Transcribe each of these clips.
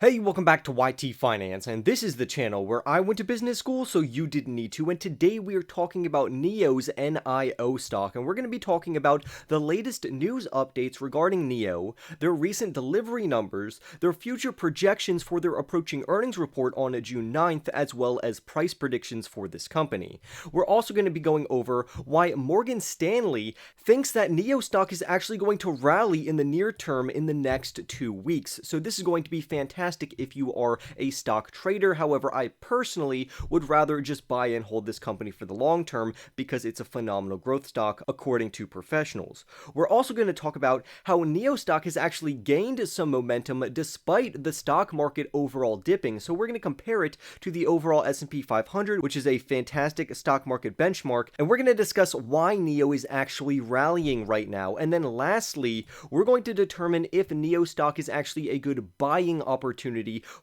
Hey, welcome back to YT Finance, and this is the channel where I went to business school so you didn't need to, and today we are talking about NIO's NIO stock, and we're going to be talking about the latest news updates regarding NIO, their recent delivery numbers, their future projections for their approaching earnings report on June 9th, as well as price predictions for this company. We're also going to be going over why Morgan Stanley thinks that NIO stock is actually going to rally in the near term in the next 2 weeks, so this is going to be fantastic if you are a stock trader. However, I personally would rather just buy and hold this company for the long term because it's a phenomenal growth stock according to professionals. We're also going to talk about how NIO stock has actually gained some momentum despite the stock market overall dipping. So we're going to compare it to the overall S&P 500, which is a fantastic stock market benchmark, and we're going to discuss why NIO is actually rallying right now. And then lastly, we're going to determine if NIO stock is actually a good buying opportunity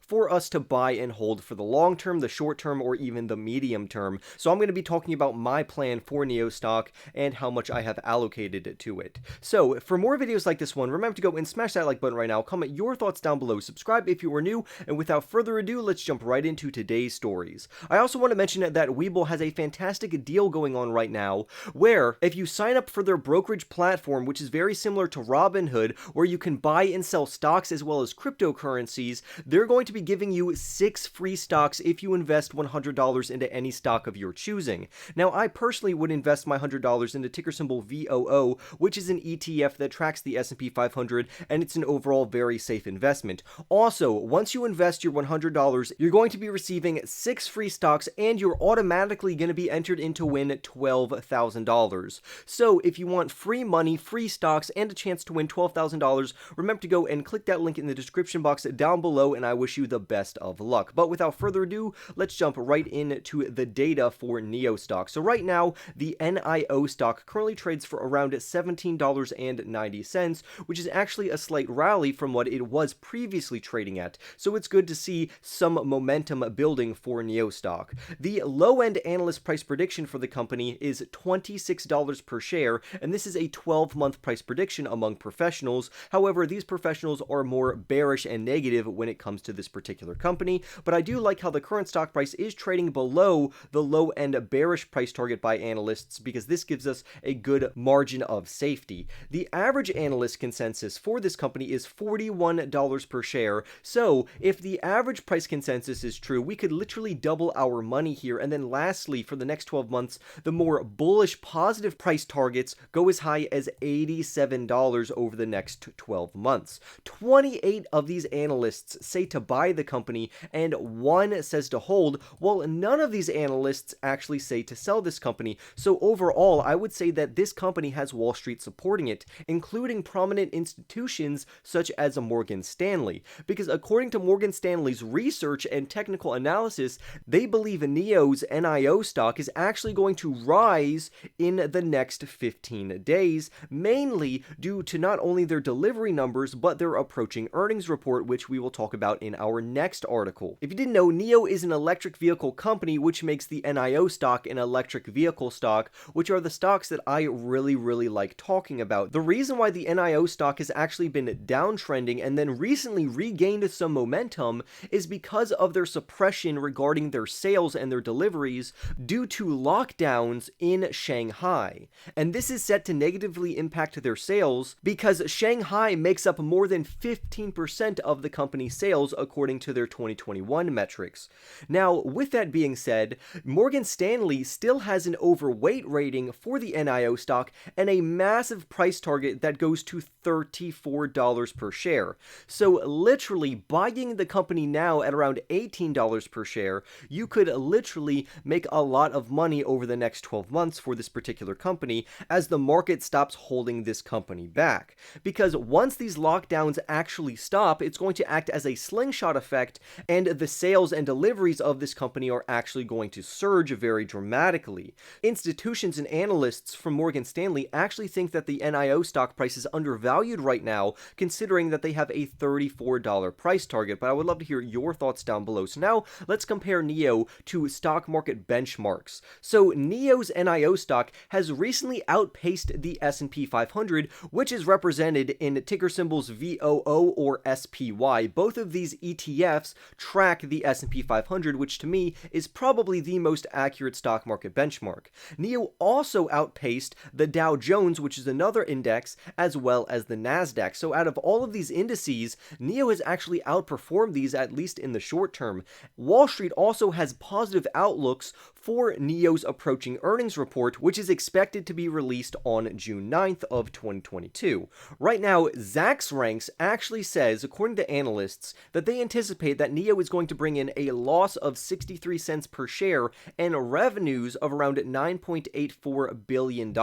for us to buy and hold for the long term, the short term, or even the medium term. So I'm going to be talking about my plan for NIO stock and how much I have allocated to it. So for more videos like this one, remember to go and smash that like button right now, comment your thoughts down below, subscribe if you are new, and without further ado, let's jump right into today's stories. I also want to mention that Webull has a fantastic deal going on right now, where if you sign up for their brokerage platform, which is very similar to Robinhood, where you can buy and sell stocks as well as cryptocurrencies, they're going to be giving you 6 free stocks if you invest $100 into any stock of your choosing. Now, I personally would invest my $100 into ticker symbol VOO, which is an ETF that tracks the S&P 500, and it's an overall very safe investment. Also, once you invest your $100, you're going to be receiving 6 free stocks, and you're automatically going to be entered in to win $12,000. So, if you want free money, free stocks, and a chance to win $12,000, remember to go and click that link in the description box down below, and I wish you the best of luck. But without further ado, let's jump right into the data for NIO stock. So right now, the NIO stock currently trades for around $17.90, which is actually a slight rally from what it was previously trading at. So it's good to see some momentum building for NIO stock. The low-end analyst price prediction for the company is $26 per share, and this is a 12-month price prediction among professionals. However, these professionals are more bearish and negative when it comes to this particular company, but I do like how the current stock price is trading below the low-end bearish price target by analysts, because this gives us a good margin of safety. The average analyst consensus for this company is $41 per share, so if the average price consensus is true, we could literally double our money here. And then lastly, for the next 12 months, the more bullish positive price targets go as high as $87 over the next 12 months. 28 of these analysts say to buy the company, and 1 says to hold, while none of these analysts actually say to sell this company. So overall, I would say that this company has Wall Street supporting it, including prominent institutions such as Morgan Stanley, because according to Morgan Stanley's research and technical analysis, they believe NIO's NIO stock is actually going to rise in the next 15 days, mainly due to not only their delivery numbers, but their approaching earnings report, which we will talk about in our next article. If you didn't know, NIO is an electric vehicle company, which makes the NIO stock an electric vehicle stock, which are the stocks that I really like talking about. The reason why the NIO stock has actually been downtrending and then recently regained some momentum is because of their suppression regarding their sales and their deliveries due to lockdowns in Shanghai. And this is set to negatively impact their sales because Shanghai makes up more than 15% of the company's sales according to their 2021 metrics. Now, with that being said, Morgan Stanley still has an overweight rating for the NIO stock and a massive price target that goes to $34 per share. So literally buying the company now at around $18 per share, you could literally make a lot of money over the next 12 months for this particular company as the market stops holding this company back. Because once these lockdowns actually stop, it's going to act as a slingshot effect, and the sales and deliveries of this company are actually going to surge very dramatically. Institutions and analysts from Morgan Stanley actually think that the NIO stock price is undervalued right now, considering that they have a $34 price target, but I would love to hear your thoughts down below. So now let's compare NIO to stock market benchmarks. So NIO's NIO stock has recently outpaced the S&P 500, which is represented in ticker symbols VOO or SPY, both both of these ETFs track the S&P 500, which to me is probably the most accurate stock market benchmark. NIO also outpaced the Dow Jones, which is another index, as well as the NASDAQ. So out of all of these indices, NIO has actually outperformed these, at least in the short term. Wall Street also has positive outlooks for NIO's approaching earnings report, which is expected to be released on June 9th of 2022. Right now, Zacks Ranks actually says, according to analysts, that they anticipate that NIO is going to bring in a loss of 63 cents per share and revenues of around $9.84 billion.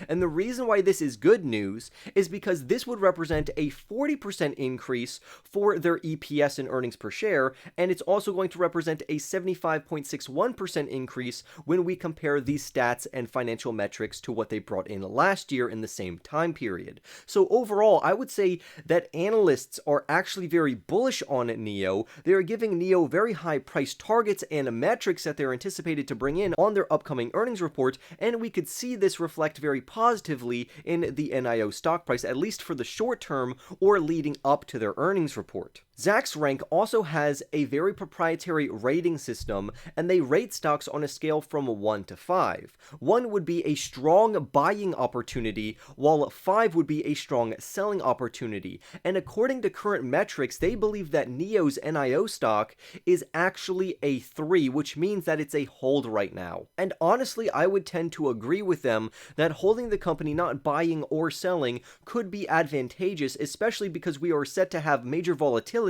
And the reason why this is good news is because this would represent a 40% increase for their EPS and earnings per share, and it's also going to represent a 75.61% increase when we compare these stats and financial metrics to what they brought in last year in the same time period. So overall, I would say that analysts are actually very bullish on NIO. They are giving NIO very high price targets and metrics that they're anticipated to bring in on their upcoming earnings report, and we could see this reflect very positively in the NIO stock price, at least for the short term or leading up to their earnings report. Zacks Rank also has a very proprietary rating system, and they rate stocks on a scale from 1 to 5. 1 would be a strong buying opportunity, while 5 would be a strong selling opportunity. And according to current metrics, they believe that NIO's NIO stock is actually a 3, which means that it's a hold right now. And honestly, I would tend to agree with them that holding the company, not buying or selling, could be advantageous, especially because we are set to have major volatility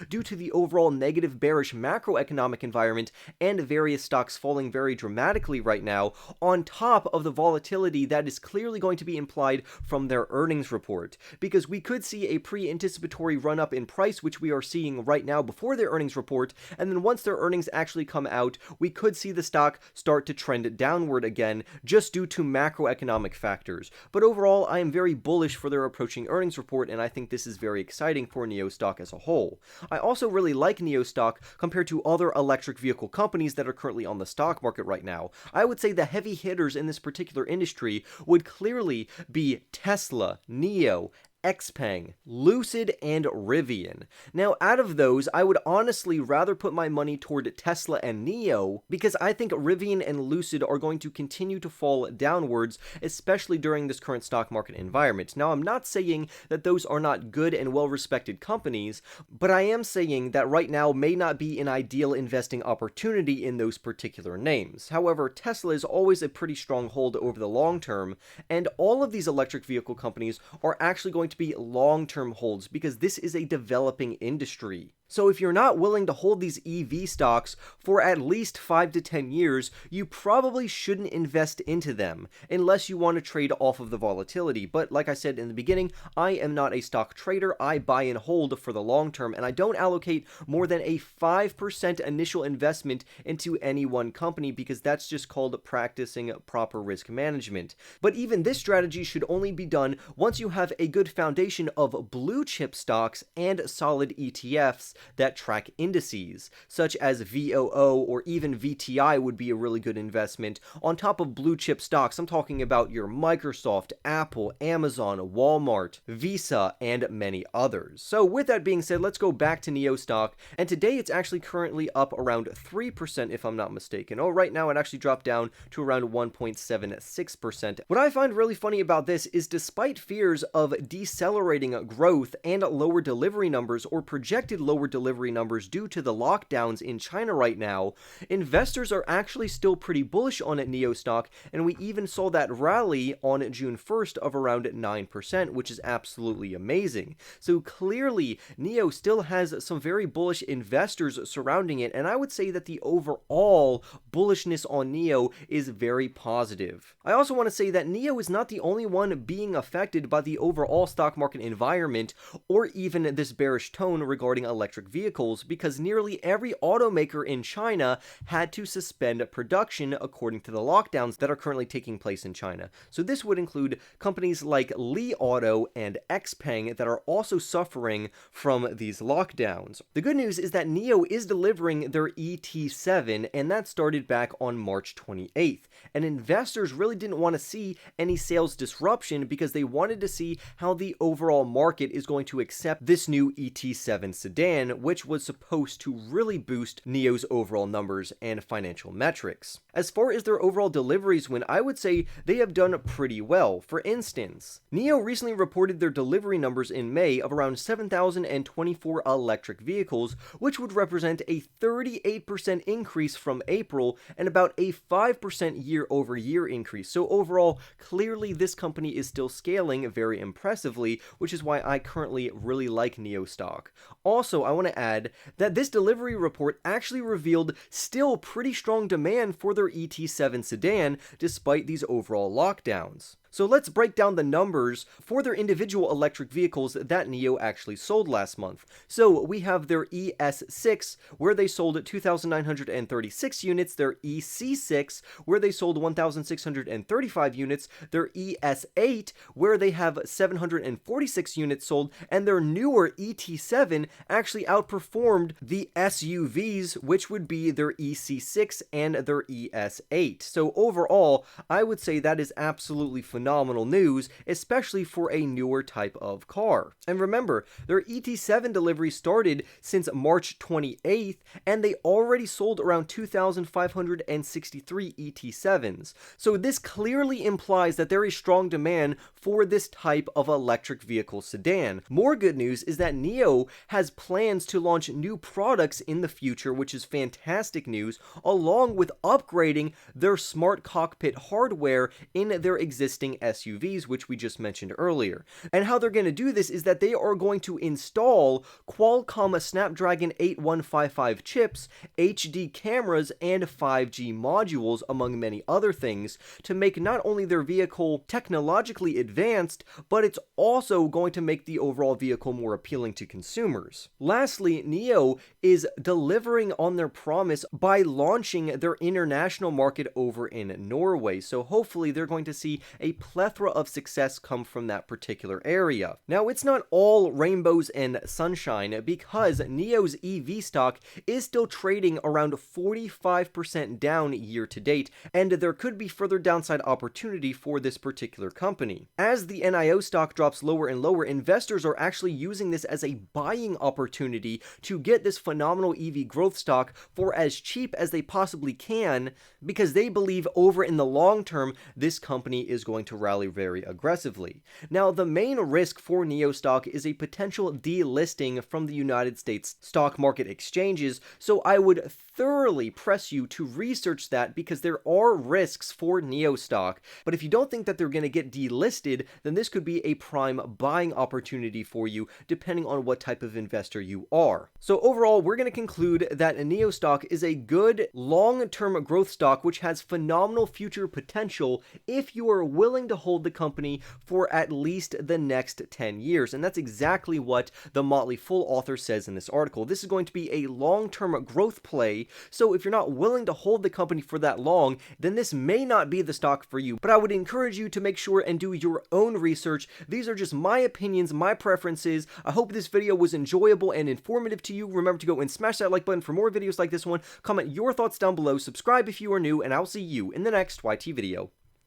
due to the overall negative bearish macroeconomic environment and various stocks falling very dramatically right now, on top of the volatility that is clearly going to be implied from their earnings report. Because we could see a pre-anticipatory run-up in price, which we are seeing right now before their earnings report, and then once their earnings actually come out, we could see the stock start to trend downward again, just due to macroeconomic factors. But overall, I am very bullish for their approaching earnings report, and I think this is very exciting for NIO stock as a whole. I also really like NIO stock compared to other electric vehicle companies that are currently on the stock market right now. I would say the heavy hitters in this particular industry would clearly be Tesla, NIO, XPeng, Lucid, and Rivian. Now, out of those, I would honestly rather put my money toward Tesla and NIO, because I think Rivian and Lucid are going to continue to fall downwards, especially during this current stock market environment. Now, I'm not saying that those are not good and well-respected companies, but I am saying that right now may not be an ideal investing opportunity in those particular names. However, Tesla is always a pretty strong hold over the long term, and all of these electric vehicle companies are actually going to be long-term holds because this is a developing industry. So if you're not willing to hold these EV stocks for at least 5 to 10 years, you probably shouldn't invest into them unless you want to trade off of the volatility. But like I said in the beginning, I am not a stock trader. I buy and hold for the long term, and I don't allocate more than a 5% initial investment into any one company because that's just called practicing proper risk management. But even this strategy should only be done once you have a good foundation of blue chip stocks and solid ETFs that track indices, such as VOO or even VTI would be a really good investment on top of blue chip stocks. I'm talking about your Microsoft, Apple, Amazon, Walmart, Visa, and many others. So with that being said, let's go back to NIO stock, and today it's actually currently up around 3% if I'm not mistaken. Oh, right now it actually dropped down to around 1.76%. What I find really funny about this is despite fears of decelerating growth and lower delivery numbers or projected lower delivery numbers due to the lockdowns in China right now, investors are actually still pretty bullish on NIO stock, and we even saw that rally on June 1st of around 9%, which is absolutely amazing. So clearly, NIO still has some very bullish investors surrounding it, and I would say that the overall bullishness on NIO is very positive. I also want to say that NIO is not the only one being affected by the overall stock market environment or even this bearish tone regarding electric vehicles, because nearly every automaker in China had to suspend production according to the lockdowns that are currently taking place in China. So this would include companies like Li Auto and XPeng that are also suffering from these lockdowns. The good news is that NIO is delivering their ET7, and that started back on March 28th. And investors really didn't want to see any sales disruption because they wanted to see how the overall market is going to accept this new ET7 sedan, plan, which was supposed to really boost NIO's overall numbers and financial metrics. As far as their overall deliveries went, I would say they have done pretty well. For instance, NIO recently reported their delivery numbers in May of around 7,024 electric vehicles, which would represent a 38% increase from April and about a 5% year-over-year increase. So overall, clearly this company is still scaling very impressively, which is why I currently really like NIO stock. Also, I want to add that this delivery report actually revealed still pretty strong demand for their ET7 sedan despite these overall lockdowns. So let's break down the numbers for their individual electric vehicles that NIO actually sold last month. So we have their ES6, where they sold 2,936 units, their EC6, where they sold 1,635 units, their ES8, where they have 746 units sold, and their newer ET7 actually outperformed the SUVs, which would be their EC6 and their ES8. So overall, I would say that is absolutely phenomenal news, especially for a newer type of car. And remember, their ET7 delivery started since March 28th, and they already sold around 2,563 ET7s. So this clearly implies that there is strong demand for this type of electric vehicle sedan. More good news is that NIO has plans to launch new products in the future, which is fantastic news, along with upgrading their smart cockpit hardware in their existing SUVs, which we just mentioned earlier. And how they're going to do this is that they are going to install Qualcomm Snapdragon 8155 chips, HD cameras, and 5G modules, among many other things, to make not only their vehicle technologically advanced, but it's also going to make the overall vehicle more appealing to consumers. Lastly, NIO is delivering on their promise by launching their international market over in Norway. So hopefully they're going to see a plethora of success come from that particular area. Now, it's not all rainbows and sunshine, because NIO's EV stock is still trading around 45% down year to date, and there could be further downside opportunity for this particular company. As the NIO stock drops lower and lower, investors are actually using this as a buying opportunity to get this phenomenal EV growth stock for as cheap as they possibly can, because they believe over in the long term this company is going to rally very aggressively. Now, the main risk for NIO stock is a potential delisting from the United States stock market exchanges, so I would thoroughly press you to research that, because there are risks for NIO stock. But if you don't think that they're going to get delisted, then this could be a prime buying opportunity for you, depending on what type of investor you are. So overall, we're going to conclude that NIO stock is a good long-term growth stock which has phenomenal future potential if you are willing to hold the company for at least the next 10 years. And that's exactly what the Motley Fool author says in this article. This is going to be a long-term growth play, so if you're not willing to hold the company for that long, then this may not be the stock for you. But I would encourage you to make sure and do your own research. These are just my opinions, my preferences. I hope this video was enjoyable and informative to you. Remember to go and smash that like button for more videos like this one. Comment your thoughts down below, subscribe if you are new, and I'll see you in the next YT video.